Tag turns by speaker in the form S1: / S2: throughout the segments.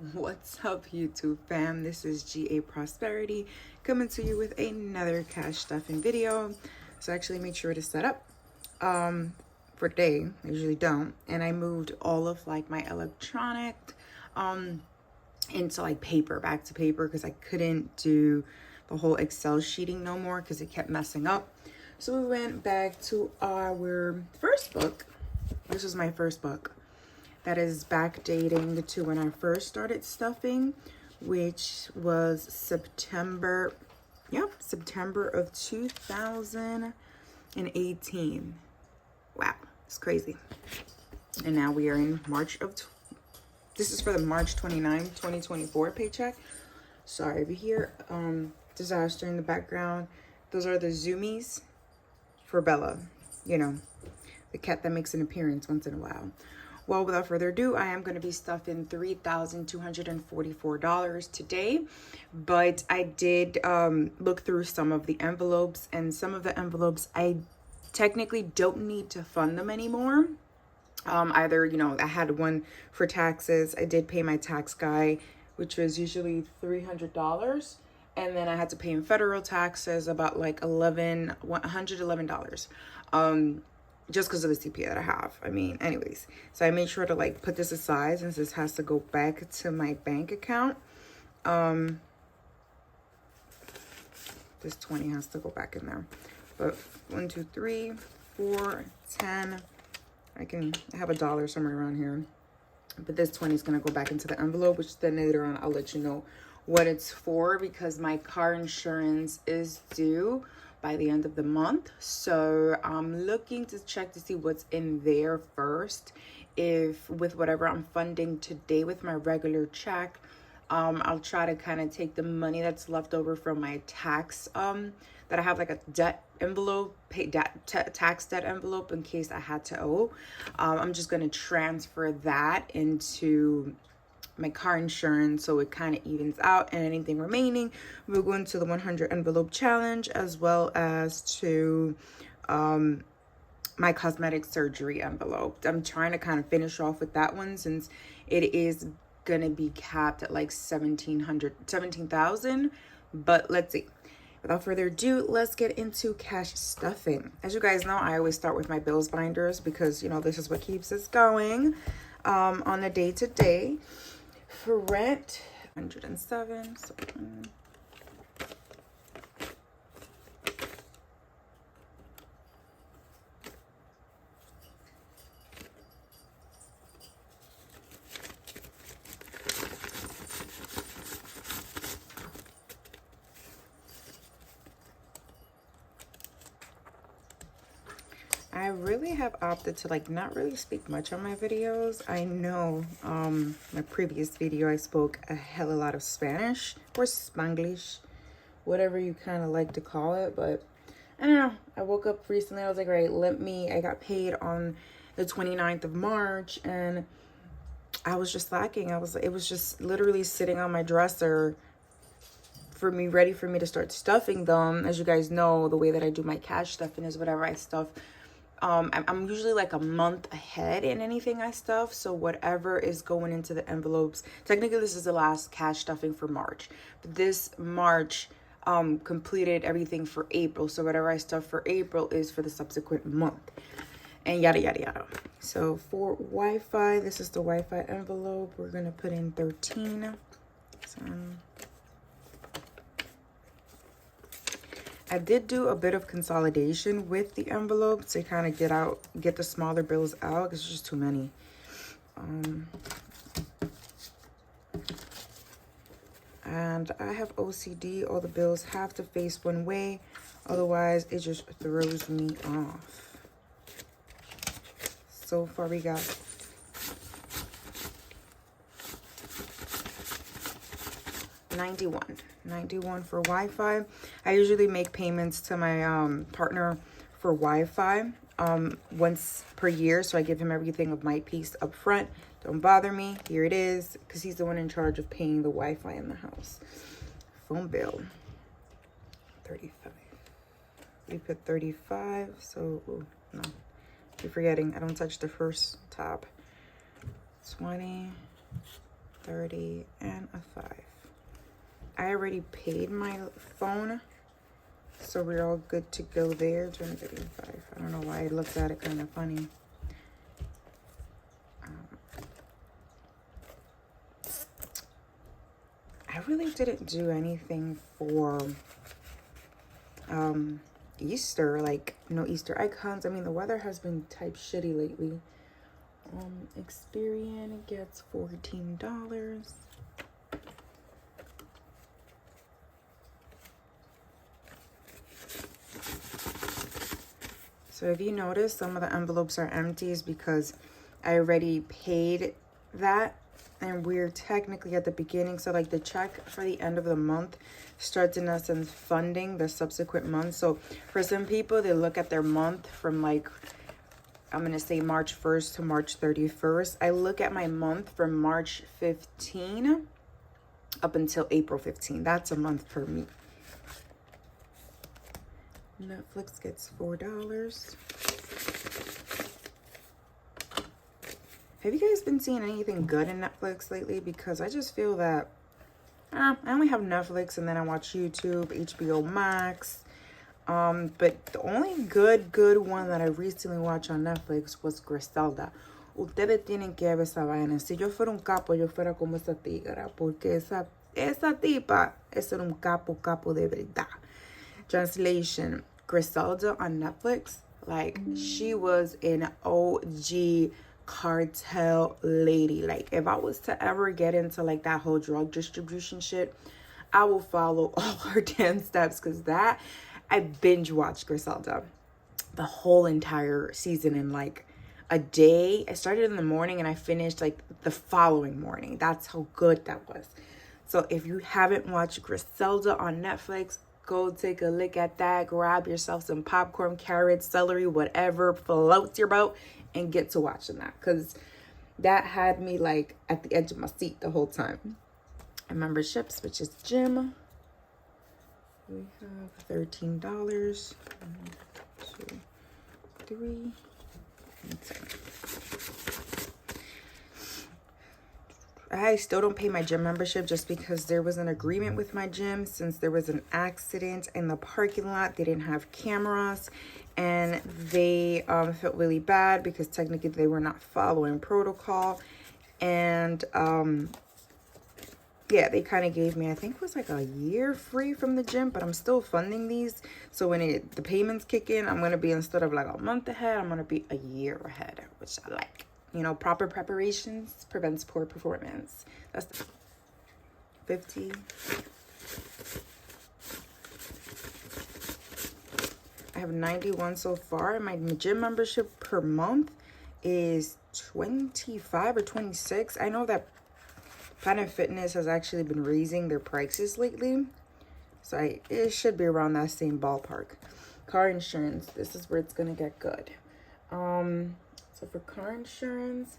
S1: What's up, YouTube fam? This is GA Prosperity coming to you with another cash stuffing video. So I actually made sure to set up for today. I usually don't, and I moved all of like my electronic into like paper, back to paper, because I couldn't do the whole Excel sheeting no more because it kept messing up. So we went back to our first book. This was my first book. That is backdating to when I first started stuffing, which was September of 2018. Wow, it's crazy. And now we are in this is for the March 29, 2024 paycheck. Sorry, if you hear disaster in the background, those are the zoomies for Bella, you know, the cat that makes an appearance once in a while. Well, without further ado, I am going to be stuffing $3,244 today, but I did look through some of the envelopes, and some of the envelopes I technically don't need to fund them anymore. Either, you know, I had one for taxes. I did pay my tax guy, which was usually $300. And then I had to pay in federal taxes about like $111. Just because of the CPA that I have. I mean, anyways. So I made sure to like put this aside since this has to go back to my bank account. This 20 has to go back in there. But 1, 2, 3, 4, 10. I have $1 somewhere around here. But this 20 is going to go back into the envelope, which then later on I'll let you know what it's for, because my car insurance is due by the end of the month. So I'm looking to check to see what's in there first. If with whatever I'm funding today with my regular check, I'll try to kind of take the money that's left over from my tax, that I have like a debt envelope, tax debt envelope in case I had to owe. I'm just going to transfer that into my car insurance so it kind of evens out, and anything remaining we'll go into the 100 envelope challenge, as well as to my cosmetic surgery envelope. I'm trying to kind of finish off with that one since it is gonna be capped at like 17,000, but let's see. Without further ado, let's get into cash stuffing. As you guys know, I always start with my bills binders because, you know, this is what keeps us going on the day-to-day. For rent, 107. So, I really have opted to like not really speak much on my videos. I know my previous video I spoke a hell of a lot of Spanish or Spanglish, whatever you kind of like to call it, but I don't know. I woke up recently, I was like, right, I got paid on the 29th of March, and I was just slacking. It was just literally sitting on my dresser ready for me to start stuffing them. As you guys know, the way that I do my cash stuffing is whatever I stuff. I'm usually like a month ahead in anything I stuff. So whatever is going into the envelopes, technically this is the last cash stuffing for March. But this March completed everything for April. So whatever I stuff for April is for the subsequent month. And yada, yada, yada. So for Wi-Fi, this is the Wi-Fi envelope. We're going to put in 13. So I did do a bit of consolidation with the envelope to kind of get the smaller bills out because it's just too many. And I have OCD. All the bills have to face one way. Otherwise, it just throws me off. So far, we got $91 for Wi-Fi. I usually make payments to my partner for Wi-Fi once per year, so I give him everything of my piece up front. Don't bother me. Here it is, because he's the one in charge of paying the Wi-Fi in the house. Phone bill, 35. We put 35, so no, you're forgetting. I don't touch the first tab. 20. 30, and a 5. I already paid my phone, so we're all good to go there. 20, 30, 5. I don't know why I looked at it kind of funny. I really didn't do anything for Easter, like no Easter egg hunts. I mean, the weather has been type shitty lately. Experian gets $14. So if you notice, some of the envelopes are empty is because I already paid that, and we're technically at the beginning. So like the check for the end of the month starts in essence funding the subsequent month. So for some people, they look at their month from like, I'm going to say March 1st to March 31st. I look at my month from March 15 up until April 15. That's a month for me. Netflix gets $4. Have you guys been seeing anything good in Netflix lately? Because I just feel that I only have Netflix, and then I watch YouTube, HBO Max. But the only good one that I recently watched on Netflix was Griselda. Ustedes tienen que ver esa vaina. Si yo fuera un capo, yo fuera como esa tigra, porque esa tipa es un capo de verdad. Translation: Griselda on Netflix, like she was an OG cartel lady. Like if I was to ever get into like that whole drug distribution shit, I will follow all her damn steps, because that I binge watched Griselda the whole entire season in like a day. I started in the morning and I finished like the following morning. That's how good that was. So if you haven't watched Griselda on Netflix, go take a look at that. Grab yourself some popcorn, carrots, celery, whatever floats your boat, and get to watching that, because that had me like at the edge of my seat the whole time. And memberships, which is gym, we have $13. 1, 2, 3. I still don't pay my gym membership just because there was an agreement with my gym. Since there was an accident in the parking lot, they didn't have cameras, and they felt really bad because technically they were not following protocol. And yeah, they kind of gave me, I think it was like a year free from the gym, but I'm still funding these. So when the payments kick in, I'm going to be, instead of like a month ahead, I'm going to be a year ahead, which I like. You know, proper preparations prevents poor performance. That's 50. I have 91 so far. My gym membership per month is 25 or 26. I know that Planet Fitness has actually been raising their prices lately, so it should be around that same ballpark. Car insurance, this is where it's gonna get good. So for car insurance,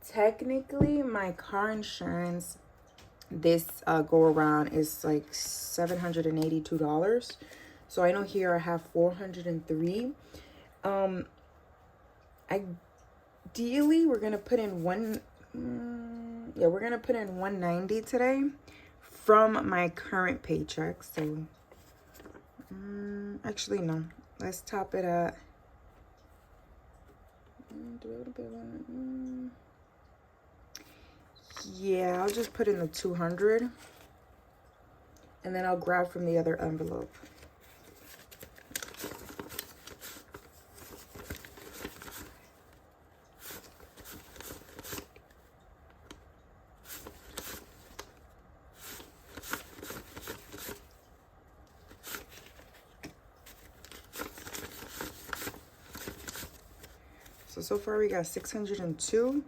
S1: technically my car insurance this go around is like $782. So I know here I have 403. Ideally we're gonna put in we're gonna put in 190 today from my current paycheck. So actually no, let's top it at yeah, I'll just put in the 200, and then I'll grab from the other envelope. So far we got 602,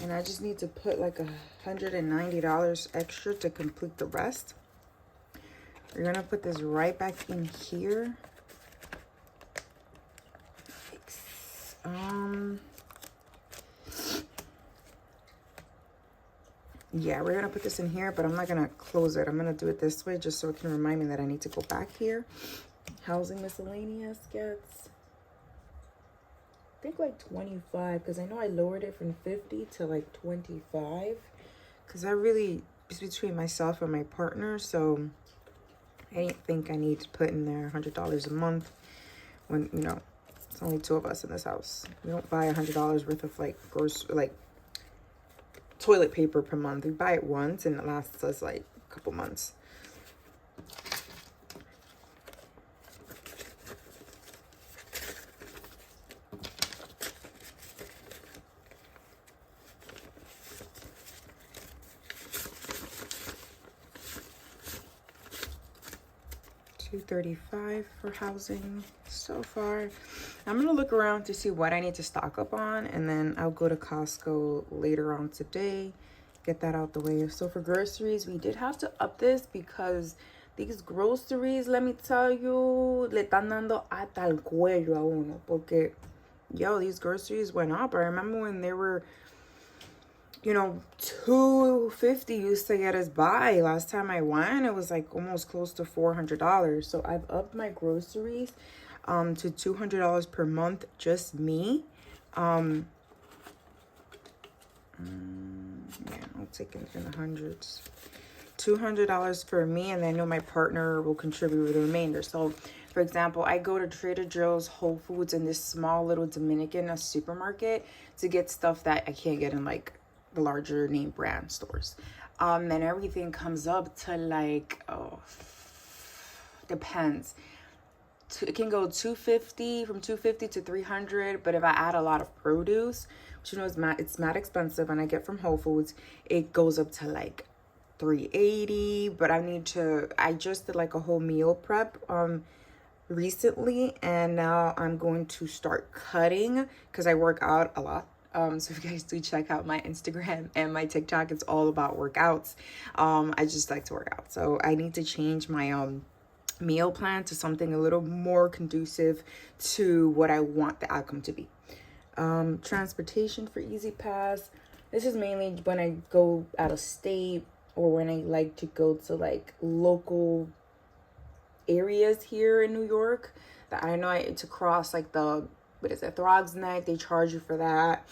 S1: and I just need to put like $190 extra to complete the rest. We're gonna put this right back in here. Yeah, we're gonna put this in here, but I'm not gonna close it. I'm gonna do it this way just so it can remind me that I need to go back here. Housing miscellaneous gets, I think like 25, because I know I lowered it from 50 to like 25, because it's between myself and my partner, so I didn't think I need to put in there $100 a month when, you know, it's only 2 of us in this house. We don't buy $100 worth of like toilet paper per month. We buy it once and it lasts us like a couple months. $235 for housing so far. I'm gonna look around to see what I need to stock up on, and then I'll go to Costco later on today, get that out the way. So for groceries, we did have to up this because these groceries, let me tell you, le están dando hasta el cuello a uno, porque yo, these groceries went up. I remember when they were, you know, $250 used to get us by. Last time I went, it was like almost close to $400. So I've upped my groceries to $200 per month, just me. Yeah, I'll take it in the hundreds. $200 for me, and then I know my partner will contribute the remainder. So for example, I go to Trader Joe's, Whole Foods, and this small little Dominican supermarket to get stuff that I can't get in like the larger name brand stores. And everything comes up to like, oh, depends. It can go $250, from $250 to $300, but if I add a lot of produce, which you know it's mad expensive, and I get from Whole Foods, it goes up to like $380. But I just did like a whole meal prep recently, and now I'm going to start cutting because I work out a lot. So if you guys do check out my Instagram and my TikTok, it's all about workouts. I just like to work out. So I need to change my meal plan to something a little more conducive to what I want the outcome to be. Transportation for Easy Pass. This is mainly when I go out of state or when I like to go to like local areas here in New York that I know to cross like the, what is it, Throgs Neck, they charge you for that.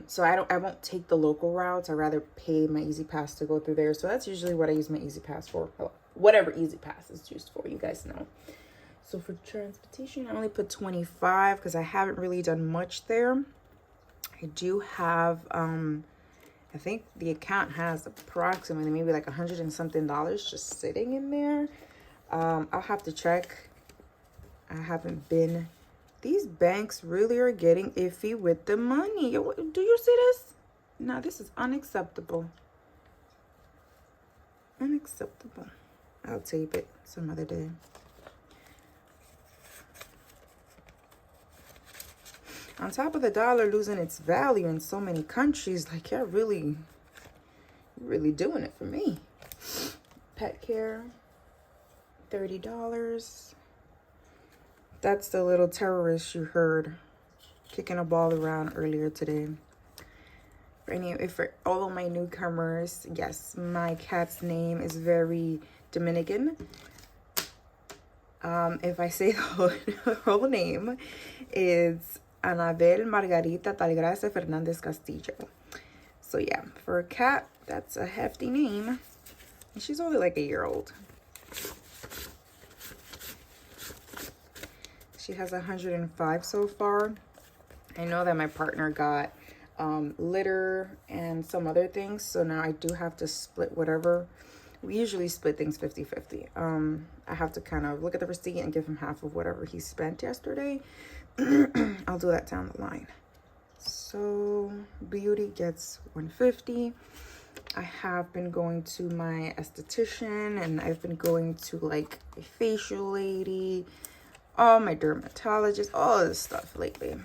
S1: So I won't take the local routes. I rather pay my Easy Pass to go through there. So that's usually what I use my Easy Pass for. Whatever Easy Pass is used for, you guys know. So for transportation, I only put 25 because I haven't really done much there. I do have, I think the account has approximately maybe like $100 and something just sitting in there. I'll have to check. I haven't been. These banks really are getting iffy with the money. Do you see this? No, this is unacceptable. Unacceptable. I'll tape it some other day. On top of the dollar losing its value in so many countries, like you're really doing it for me. Pet care, $30. That's the little terrorist you heard kicking a ball around earlier today. For all of my newcomers, yes, my cat's name is very Dominican. If I say the whole name, is Anabel Margarita Talgracia Fernandez Castillo. So yeah, for a cat, that's a hefty name. And she's only like a year old. She has 105 so far. I know that my partner got litter and some other things, so now I do have to split whatever. We usually split things 50-50. I have to kind of look at the receipt and give him half of whatever he spent yesterday. I'll do that down the line. So Beauty gets 150. I have been going to my esthetician, and I've been going to like a facial lady, all my dermatologist, all this stuff lately.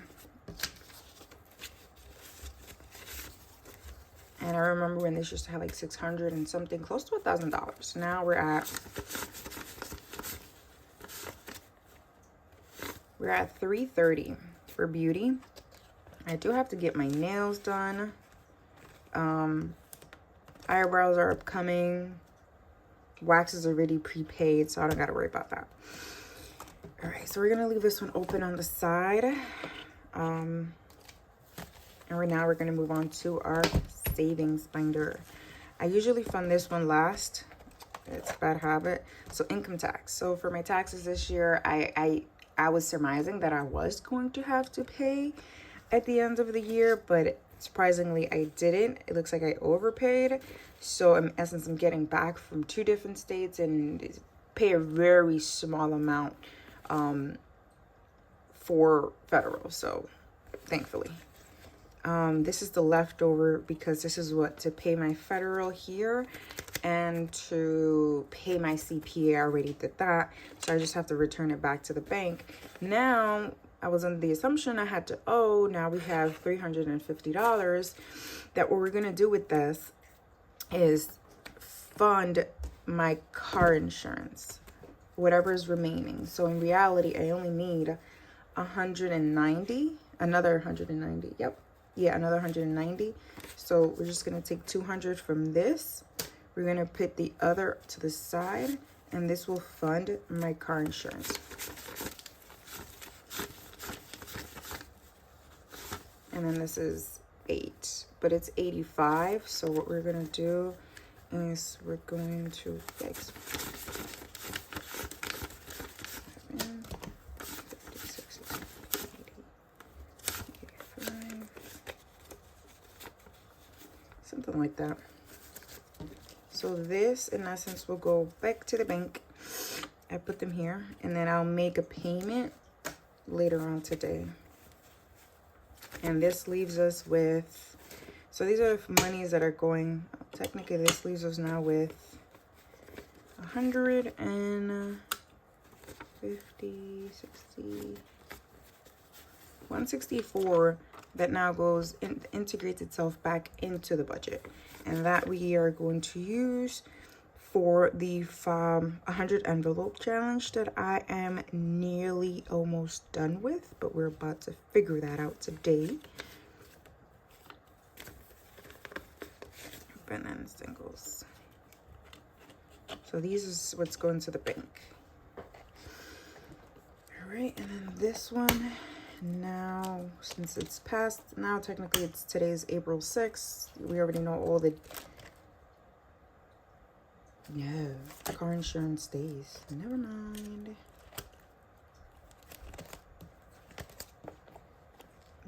S1: And I remember when this used to have like 600 and something, close to $1,000. Now we're at $330 for Beauty. I do have to get my nails done. Eyebrows are upcoming. Wax is already prepaid, so I don't gotta worry about that. All right, so we're gonna leave this one open on the side. And right now we're gonna move on to our savings binder. I usually fund this one last. It's a bad habit. So income tax. So for my taxes this year, I was surmising that I was going to have to pay at the end of the year, but surprisingly I didn't. It looks like I overpaid. So in essence, I'm getting back from 2 different states and pay a very small amount for federal. So thankfully. This is the leftover because this is what to pay my federal here and to pay my CPA. I already did that. So I just have to return it back to the bank. Now, I was under the assumption I had to owe. Now we have $350 that what we're going to do with this is fund my car insurance, whatever is remaining. So in reality, I only need 190, another 190. Yep. Yeah, another 190. So we're just going to take 200 from this. We're going to put the other to the side, and this will fund my car insurance. And then this is 8, but it's 85. So what we're going to do is we're going to fix 7, 56, 80, 85. Something like that. So this, in essence, will go back to the bank. I put them here, and then I'll make a payment later on today. And this leaves us with, so these are monies that are going, technically this leaves us now with 150, 60, 164 that now goes in, integrates itself back into the budget, and that we are going to use for the 100 envelope challenge that I am nearly almost done with, but we're about to figure that out today. Banana singles. So these is what's going to the bank. All right, and then this one. Now, since it's past, now technically it's today's April 6th. We already know all the, no, car insurance stays. Never mind.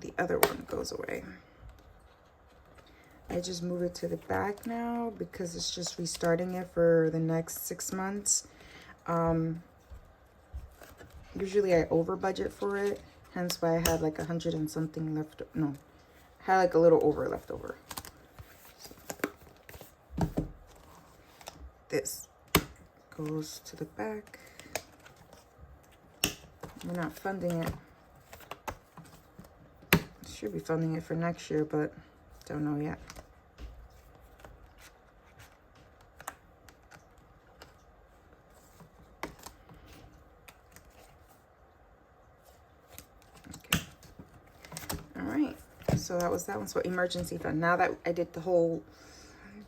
S1: The other one goes away. I just move it to the back now because it's just restarting it for the next 6 months. Usually I over budget for it. Hence why I had like 100 and something left. No, I had like a little over left over. So this goes to the back. We're not funding it. Should be funding it for next year, but don't know yet. So that was that one. So emergency fund. Now that I did the whole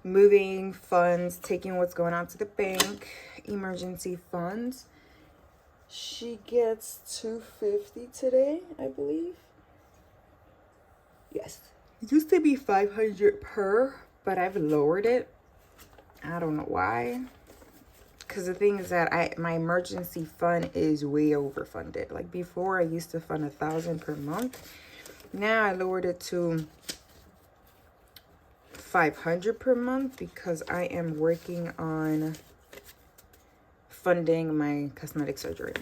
S1: moving funds, taking what's going on to the bank, emergency funds, she gets $250 today, I believe. Yes. It used to be $500 per, but I've lowered it. I don't know why. Because the thing is that my emergency fund is way overfunded. Like before, I used to fund $1,000 per month. Now I lowered it to $500 per month because I am working on funding my cosmetic surgery.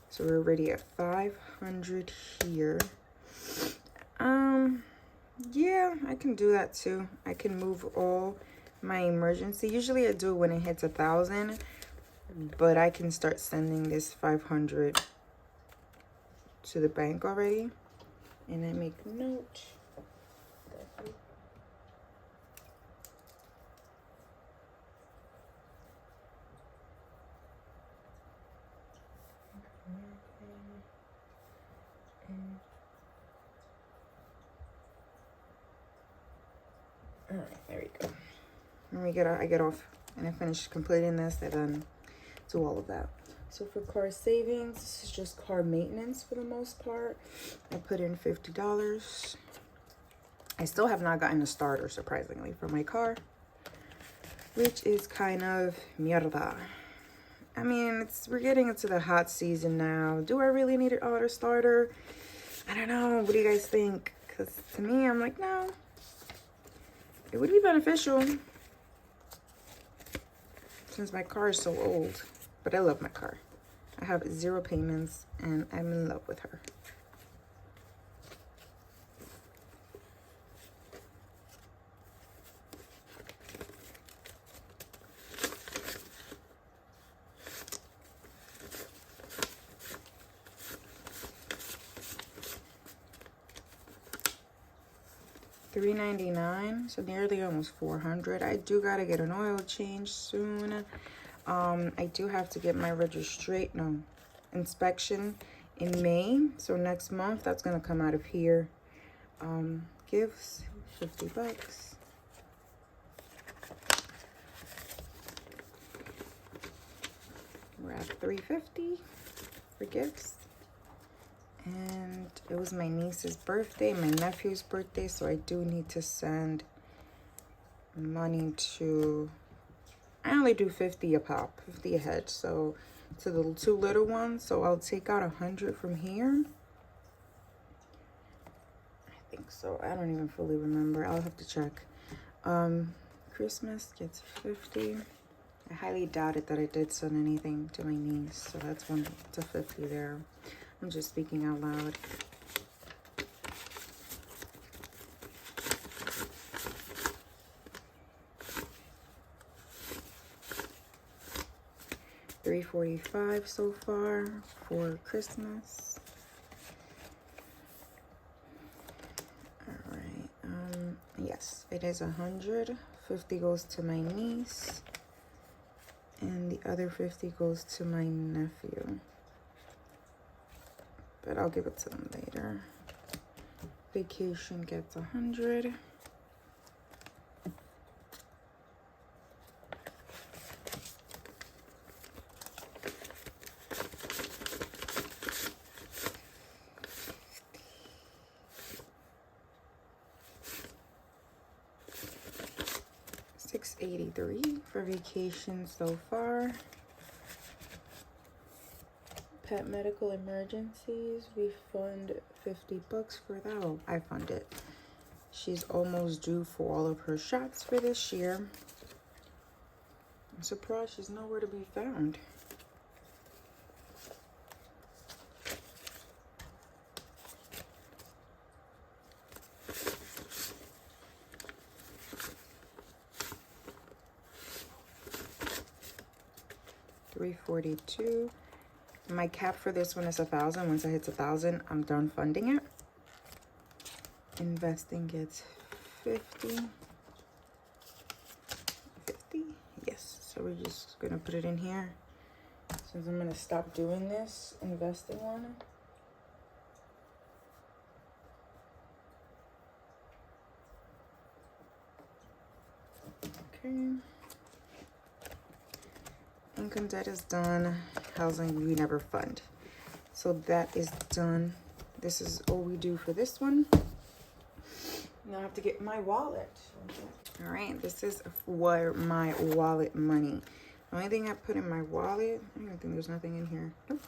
S1: So we're already at 500 here. Yeah, I can do that too. I can move all my emergency. Usually I do it when it hits 1,000, but I can start sending this 500 to the bank already, and I make note. All right, there we go. When I get off and I finish completing this, I then do all of that. So for car savings, this is just car maintenance for the most part. I put in $50. I still have not gotten a starter, surprisingly, for my car, which is kind of mierda. I mean, we're getting into the hot season now. Do I really need an auto starter? I don't know. What do you guys think? Because to me, I'm like, no. It would be beneficial since my car is so old. But I love my car. I have 0 payments and I'm in love with her. $3.99, so nearly almost $400. I do gotta get an oil change soon. I do have to get my inspection in May, so next month that's gonna come out of here. Gifts, $50. We're at $3.50 for gifts. And it was my niece's birthday, my nephew's birthday, so I do need to send money to, I only do 50 a pop, 50 a head, so to the 2 little ones. So I'll take out 100 from here. I think so. I don't even fully remember. I'll have to check. Christmas gets 50. I highly doubted that I did send anything to my niece, so that's 1 to 50 there. I'm just speaking out loud. $3.45 so far for Christmas. All right. Yes, it is 100. 50 goes to my niece, and the other 50 goes to my nephew. But I'll give it to them later. Vacation gets 100. $6.83 for vacation so far. Pet medical emergencies, we fund $50 for that. Oh, I fund it. She's almost due for all of her shots for this year. I'm surprised she's nowhere to be found. $3.42. My cap for this one is 1,000. Once I hit 1,000, I'm done funding it. Investing gets 50. 50? Yes. So we're just gonna put it in here. Since I'm gonna stop doing this investing one. Okay. Income debt is done. Housing we never fund. So that is done. This is all we do for this one. Now I have to get my wallet. All right, this is for my wallet money. The only thing I put in my wallet, I don't think there's nothing in here. Nope.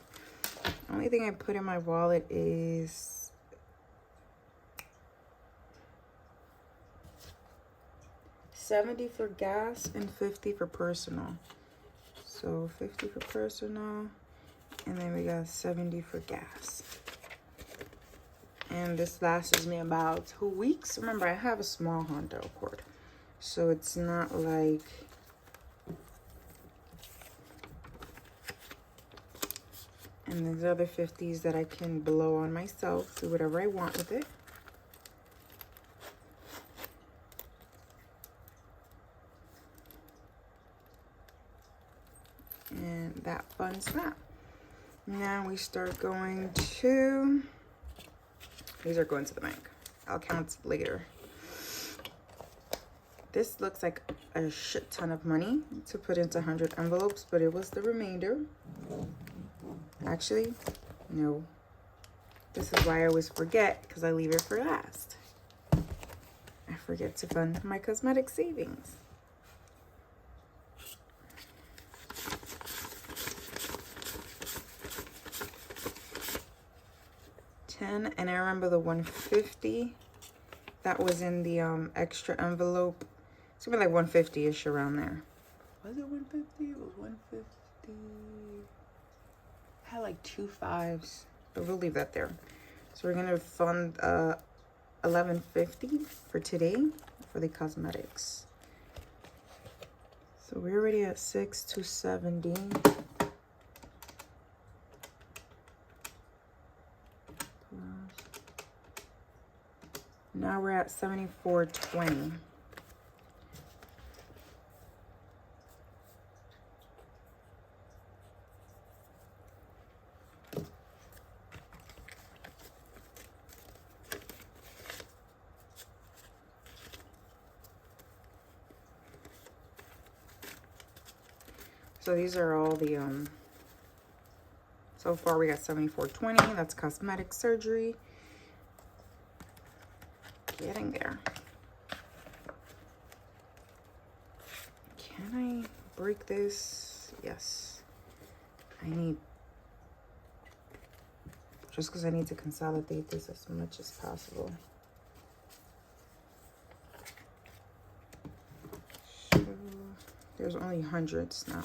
S1: The only thing I put in my wallet is $70 for gas and $50 for personal. So 50 for personal, and then we got 70 for gas. And this lasts me about 2 weeks. Remember, I have a small Honda Accord, so it's not like and there's other 50s that I can blow on myself, do whatever I want with it. And that funds that. Now we start going to, these are going to the bank. I'll count later. This looks like a shit ton of money to put into 100 envelopes, but it was the remainder. Actually, no. This is why I always forget, because I leave it for last. forget to fund my cosmetic savings. And I remember the 150 that was in the extra envelope. It's gonna be like 150-ish around there. Was it 150? It was 150. I had like 2 5s, but we'll leave that there. So we're gonna fund 1150 for today for the cosmetics. So we're already at 6,270. Now we're at 74.20. So these are all the so far we got 74.20. That's cosmetic surgery. Getting there. Can I break this? Yes. I need, just because I need to consolidate this as much as possible. So there's only hundreds now.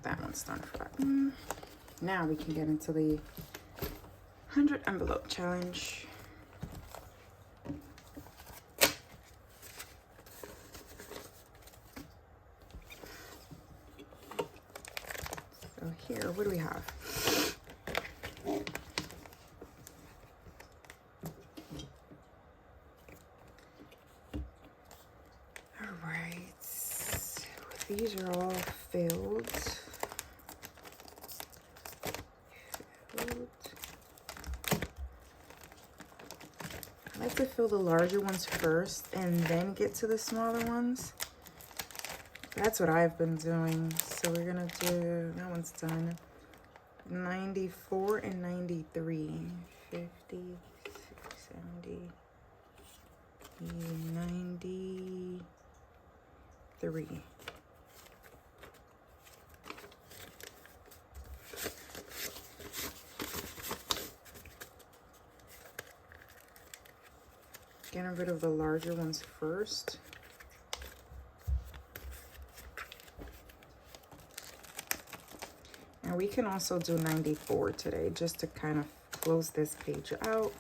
S1: That one's done for that. Now we can get into the 100 envelope challenge. So here, what do we have? All right. These are all filled. I like to fill the larger ones first and then get to the smaller ones. That's what I've been doing. So we're gonna do, that one's done. 94 and 93. 50, 60, 70, 93. Getting rid of the larger ones first. And we can also do 94 today just to kind of close this page out.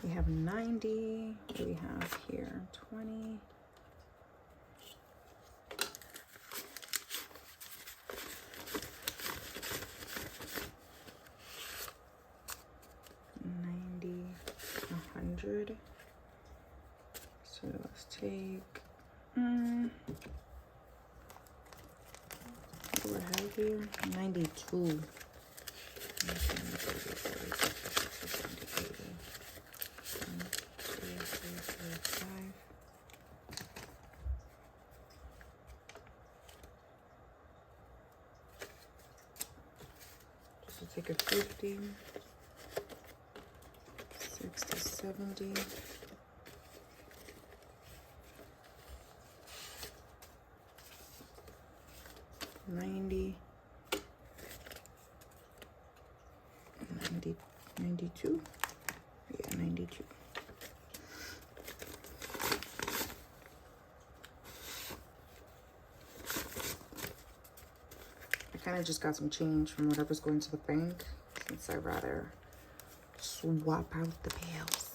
S1: We have 90, what do we have here? 20. $100. So let's take what do I have here? 92. Take a 50, 60, 70, 90, 90, 92. Yeah, 92. I kind of just got some change from whatever's going to the bank, since I'd rather swap out the bills.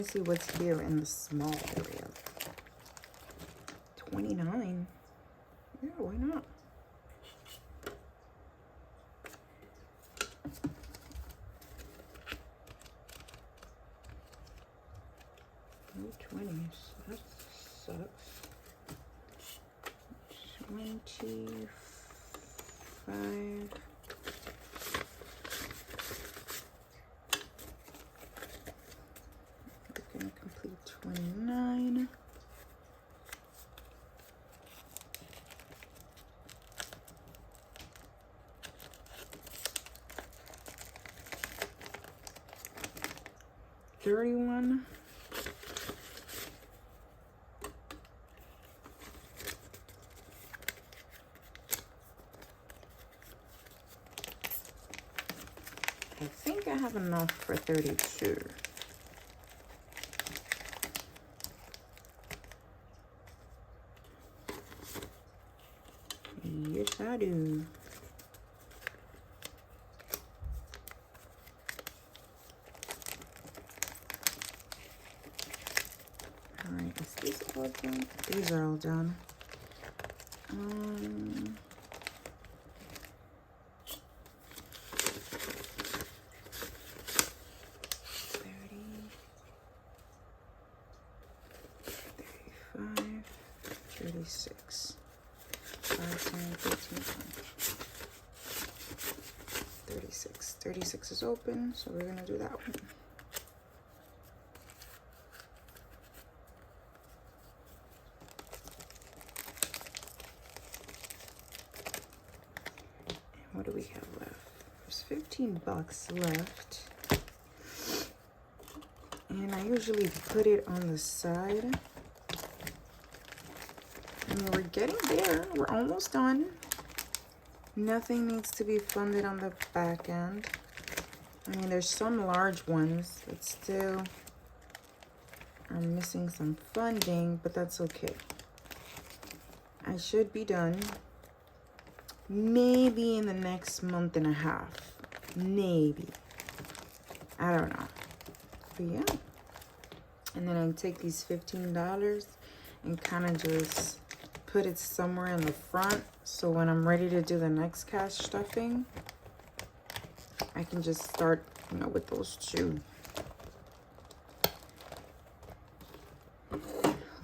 S1: me see what's here in the small area. 29. Yeah, why not? No 20s. That sucks. 25. We're gonna complete 29. $31. I think I have enough for 32. Yes, I do. Alright, is this all done? These are all done. 36, 5, 10, 15, 20. 36. 36 is open, so we're gonna do that one. And what do we have left? There's 15 bucks left. And I usually put it on the side. And we're getting there. We're almost done. Nothing needs to be funded on the back end. I mean, there's some large ones that still are missing some funding, but that's okay. I should be done maybe in the next month and a half. Maybe. I don't know. But yeah. And then I take these $15 and kind of just put it somewhere in the front, so when I'm ready to do the next cash stuffing, I can just start, you know, with those two.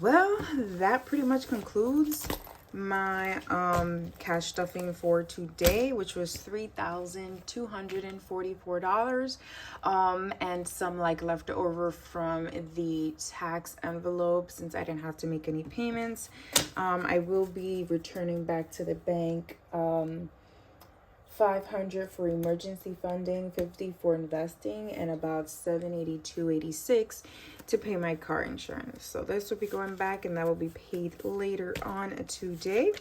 S1: Well, that pretty much concludes my cash stuffing for today, which was $3,244, and some like left over from the tax envelope since I didn't have to make any payments. I will be returning back to the bank $500 for emergency funding, $50 for investing, and about $782.86 to pay my car insurance. So this will be going back, and that will be paid later on today.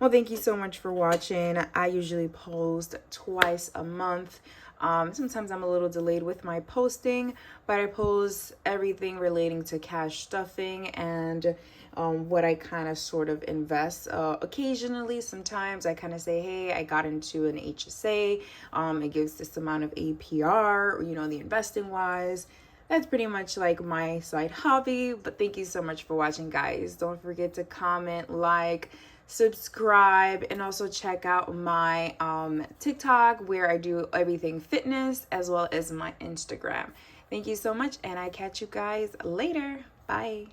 S1: Well, thank you so much for watching. I usually post twice a month. Sometimes I'm a little delayed with my posting, but I post everything relating to cash stuffing and what I kind of sort of invest. Occasionally, sometimes I kind of say, hey, I got into an HSA. It gives this amount of APR, you know, the investing wise. That's pretty much like my side hobby. But thank you so much for watching, guys. Don't forget to comment, like, subscribe, and also check out my TikTok, where I do everything fitness, as well as my Instagram. Thank you so much, and I catch you guys later. Bye.